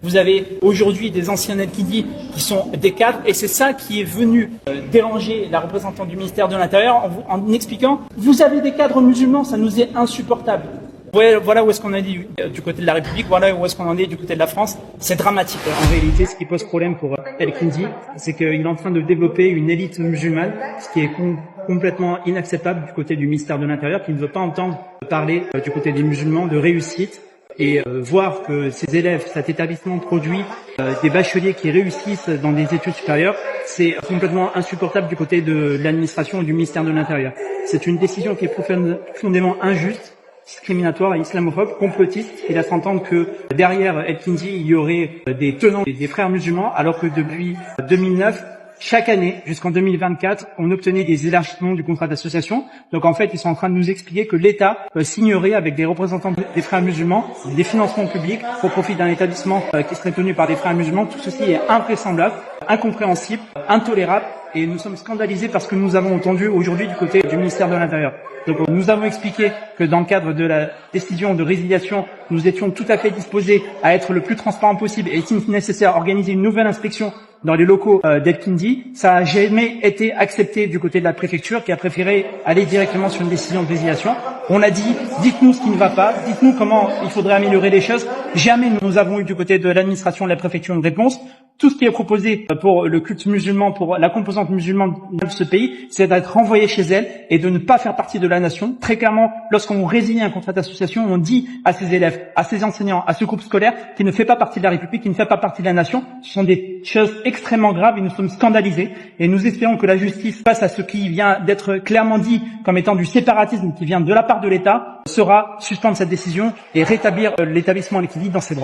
Vous avez aujourd'hui des anciens Al-Kindi qui sont des cadres et c'est ça qui est venu déranger la représentante du ministère de l'Intérieur en expliquant « Vous avez des cadres musulmans, ça nous est insupportable ». Voilà où est-ce qu'on en est du côté de la République, voilà où est-ce qu'on en est du côté de la France. C'est dramatique. En réalité, ce qui pose problème pour Al-Kindi, c'est qu'il est en train de développer une élite musulmane, ce qui est complètement inacceptable du côté du ministère de l'Intérieur, qui ne veut pas entendre parler du côté des musulmans de réussite. Et voir que ces élèves, cet établissement produit des bacheliers qui réussissent dans des études supérieures, c'est complètement insupportable du côté de l'administration et du ministère de l'Intérieur. C'est une décision qui est profondément injuste, discriminatoire et islamophobe, complotiste. Il laisse entendre que derrière Al-Kindi, il y aurait des tenants des frères musulmans, alors que depuis 2009, chaque année, jusqu'en 2024, on obtenait des élargissements du contrat d'association. Donc en fait, ils sont en train de nous expliquer que l'État signerait avec des représentants des frères musulmans des financements publics au profit d'un établissement qui serait tenu par des frères musulmans. Tout ceci est invraisemblable, incompréhensible, intolérable. Et nous sommes scandalisés parce que nous avons entendu aujourd'hui du côté du ministère de l'Intérieur. Donc nous avons expliqué que dans le cadre de la décision de résiliation, nous étions tout à fait disposés à être le plus transparent possible et si nécessaire organiser une nouvelle inspection dans les locaux d'Al-Kindi. Ça n'a jamais été accepté du côté de la préfecture qui a préféré aller directement sur une décision de résiliation. On a dit, dites-nous ce qui ne va pas, dites-nous comment il faudrait améliorer les choses. Jamais nous avons eu du côté de l'administration de la préfecture une réponse. Tout ce qui est proposé pour le culte musulman, pour la composante musulmane de ce pays, c'est d'être renvoyé chez elle et de ne pas faire partie de la nation. Très clairement, lorsqu'on résilie un contrat d'association, on dit à ses élèves, à ses enseignants, à ce groupe scolaire qui ne fait pas partie de la République, qui ne fait pas partie de la nation. Ce sont des choses extrêmement graves et nous sommes scandalisés. Et nous espérons que la justice, face à ce qui vient d'être clairement dit comme étant du séparatisme qui vient de la part de l'État, saura suspendre cette décision et rétablir l'établissement Al-Kindi dans ses droits.